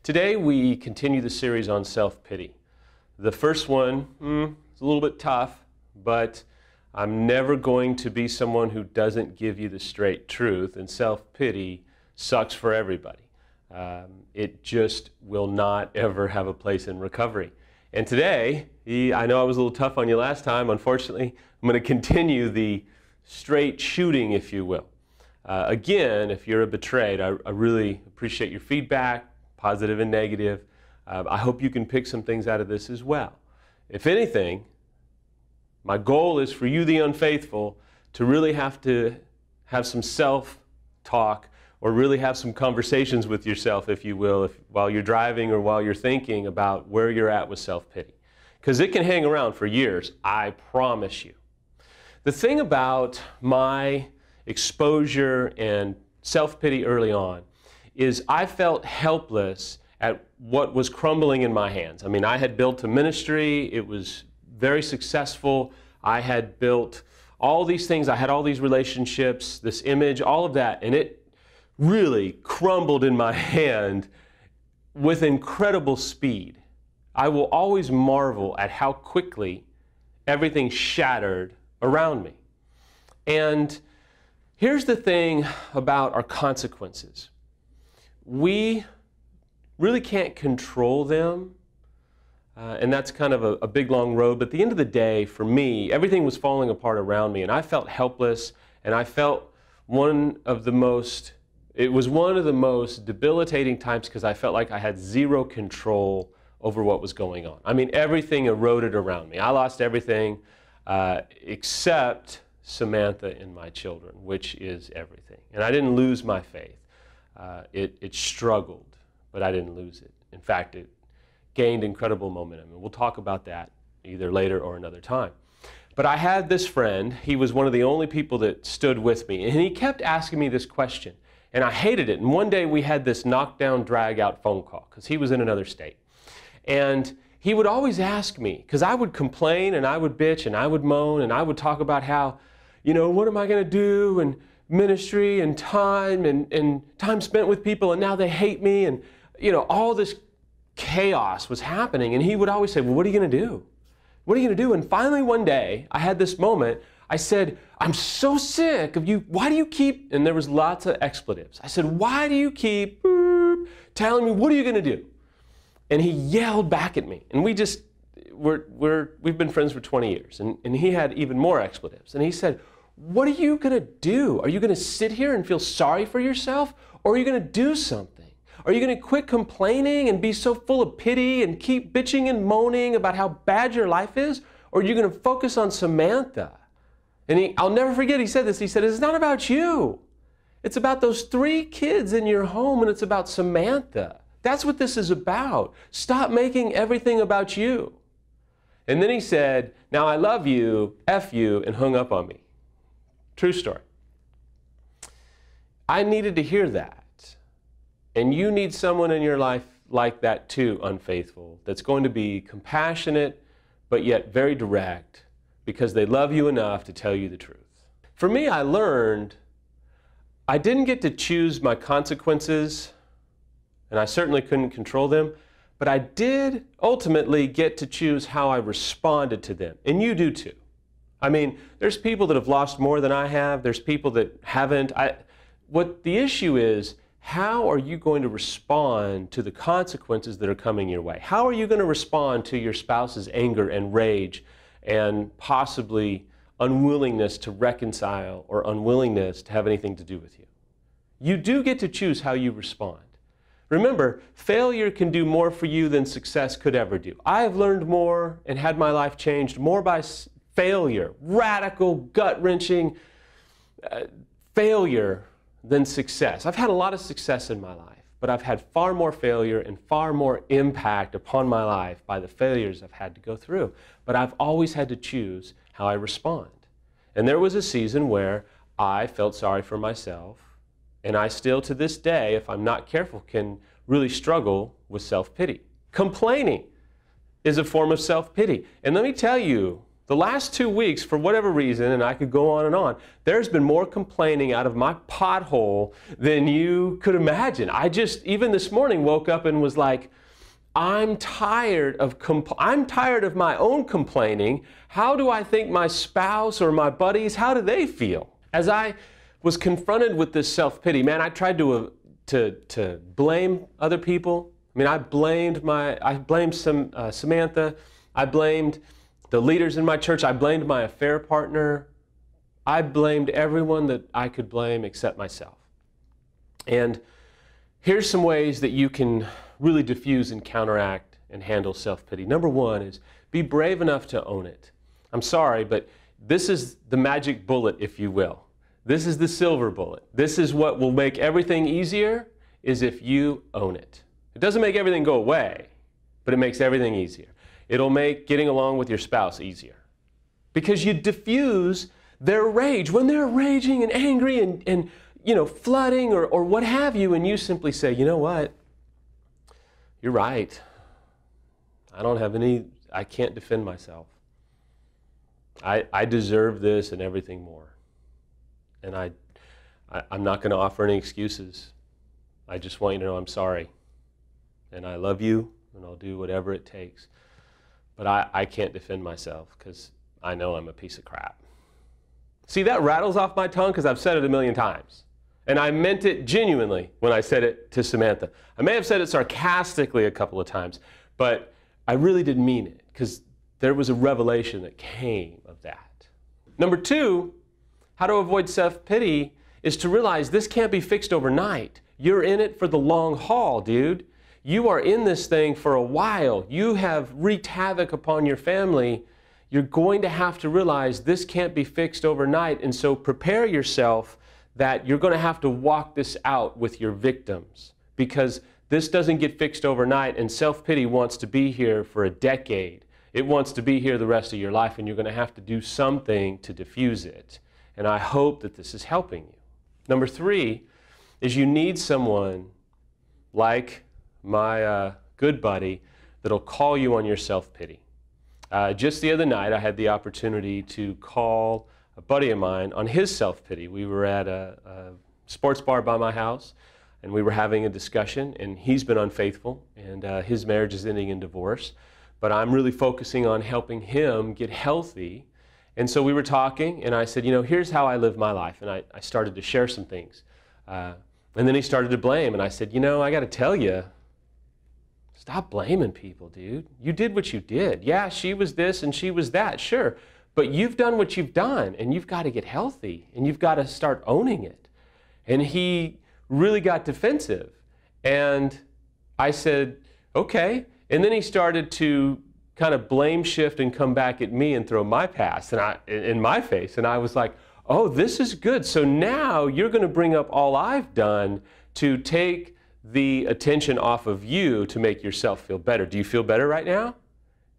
Today we continue the series on self-pity. The first one is a little bit tough, but I'm never going to be someone who doesn't give you the straight truth, and self-pity sucks for everybody. It just will not ever have a place in recovery. And today, I know I was a little tough on you last time. Unfortunately, I'm going to continue the straight shooting, if you will. Again, if you're betrayed, I really appreciate your feedback, positive and negative. I hope you can pick some things out of this as well. If anything, my goal is for you, the unfaithful, to really have to have some self-talk or really have some conversations with yourself, if you will, while you're driving or while you're thinking about where you're at with self-pity. Because it can hang around for years, I promise you. The thing about my exposure and self-pity early on is I felt helpless at what was crumbling in my hands. I mean, I had built a ministry, it was very successful, I had built all these things, I had all these relationships, this image, all of that, and it really crumbled in my hand with incredible speed. I will always marvel at how quickly everything shattered around me. And here's the thing about our consequences. We really can't control them, and that's kind of a big long road, but at the end of the day, for me, everything was falling apart around me, and I felt helpless, and I felt it was one of the most debilitating times because I felt like I had zero control over what was going on. I mean, everything eroded around me. I lost everything except Samantha and my children, which is everything. And I didn't lose my faith. It struggled, but I didn't lose it. In fact, it gained incredible momentum. And we'll talk about that either later or another time. But I had this friend. He was one of the only people that stood with me. And he kept asking me this question. And I hated it. And one day we had this knockdown, drag-out phone call because he was in another state. And he would always ask me, because I would complain and I would bitch and I would moan and I would talk about how, you know, what am I going to do? And ministry and time spent with people, and now they hate me, and you know, all this chaos was happening. And he would always say, well, what are you going to do? What are you going to do? And finally one day I had this moment. I said, I'm so sick of you. Why do you keep, and there was lots of expletives. I said, why do you keep telling me, what are you going to do? And he yelled back at me. And we've been friends for 20 years. And he had even more expletives. And he said, what are you going to do? Are you going to sit here and feel sorry for yourself? Or are you going to do something? Are you going to quit complaining and be so full of pity and keep bitching and moaning about how bad your life is? Or are you going to focus on Samantha? And I'll never forget, he said this. He said, it's not about you. It's about those 3 kids in your home, and it's about Samantha. That's what this is about. Stop making everything about you. And then he said, now I love you, F you, and hung up on me. True story. I needed to hear that. And you need someone in your life like that too, unfaithful, that's going to be compassionate, but yet very direct, because they love you enough to tell you the truth. For me, I learned I didn't get to choose my consequences, and I certainly couldn't control them, but I did ultimately get to choose how I responded to them. And you do too. I mean, there's people that have lost more than I have. There's people that haven't. What the issue is, how are you going to respond to the consequences that are coming your way? How are you going to respond to your spouse's anger and rage and possibly unwillingness to reconcile or unwillingness to have anything to do with you? You do get to choose how you respond. Remember, failure can do more for you than success could ever do. I have learned more and had my life changed more by failure, radical, gut-wrenching failure than success. I've had a lot of success in my life, but I've had far more failure and far more impact upon my life by the failures I've had to go through. But I've always had to choose how I respond. And there was a season where I felt sorry for myself, and I still to this day, if I'm not careful, can really struggle with self-pity. Complaining is a form of self-pity. And let me tell you, The last 2 weeks, for whatever reason, and I could go on, there's been more complaining out of my pothole than you could imagine. I just, even this morning, woke up and was like, I'm tired of my own complaining. How do I think my spouse or my buddies, how do they feel? As I was confronted with this self-pity, man, I tried to blame other people. I mean, I blamed Samantha. I blamed the leaders in my church. I blamed my affair partner. I blamed everyone that I could blame except myself. And here's some ways that you can really diffuse and counteract and handle self-pity. Number one is be brave enough to own it. I'm sorry, but this is the magic bullet, if you will. This is the silver bullet. This is what will make everything easier, is if you own it. It doesn't make everything go away, but it makes everything easier. It'll make getting along with your spouse easier. Because you diffuse their rage. When they're raging and angry and flooding or what have you, and you simply say, you know what? You're right. I can't defend myself. I deserve this and everything more. And I'm not going to offer any excuses. I just want you to know I'm sorry. And I love you, and I'll do whatever it takes. But I can't defend myself because I know I'm a piece of crap. See, that rattles off my tongue because I've said it a million times. And I meant it genuinely when I said it to Samantha. I may have said it sarcastically a couple of times, but I really didn't mean it because there was a revelation that came of that. Number two, how to avoid self-pity is to realize this can't be fixed overnight. You're in it for the long haul, dude. You are in this thing for a while. You have wreaked havoc upon your family. You're going to have to realize this can't be fixed overnight, and so prepare yourself that you're going to have to walk this out with your victims, because this doesn't get fixed overnight, and self-pity wants to be here for a decade. It wants to be here the rest of your life, and you're going to have to do something to diffuse it. And I hope that this is helping you. Number three is you need someone like my good buddy that'll call you on your self-pity. Just the other night, I had the opportunity to call a buddy of mine on his self-pity. We were at a sports bar by my house, and we were having a discussion, and he's been unfaithful, and his marriage is ending in divorce. But I'm really focusing on helping him get healthy. And so we were talking, and I said, here's how I live my life. And I started to share some things. And then he started to blame, and I said, I got to tell you, stop blaming people, dude. You did what you did. Yeah, she was this and she was that, sure. But you've done what you've done, and you've got to get healthy, and you've got to start owning it. And he really got defensive. And I said, okay. And then he started to kind of blame shift and come back at me and throw my past in my face. And I was like, oh, this is good. So now you're going to bring up all I've done to take the attention off of you to make yourself feel better. Do you feel better right now?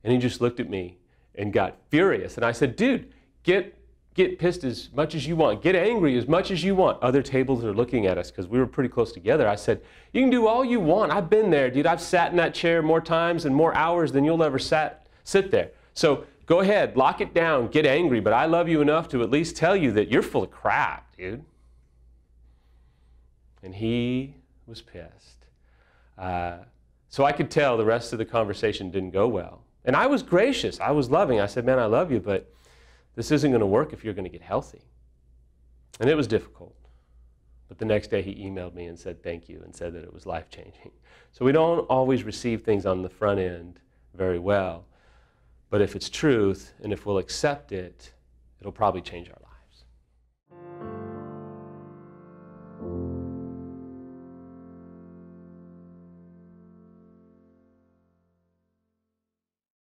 And he just looked at me and got furious. And I said, dude, get pissed as much as you want. Get angry as much as you want. Other tables are looking at us because we were pretty close together. I said, you can do all you want. I've been there, dude. I've sat in that chair more times and more hours than you'll ever sit there. So go ahead, lock it down, get angry, but I love you enough to at least tell you that you're full of crap, dude. And he was pissed. So I could tell the rest of the conversation didn't go well. And I was gracious. I was loving. I said, man, I love you, but this isn't going to work if you're going to get healthy. And it was difficult. But the next day he emailed me and said thank you and said that it was life-changing. So we don't always receive things on the front end very well. But if it's truth and if we'll accept it, it'll probably change our life.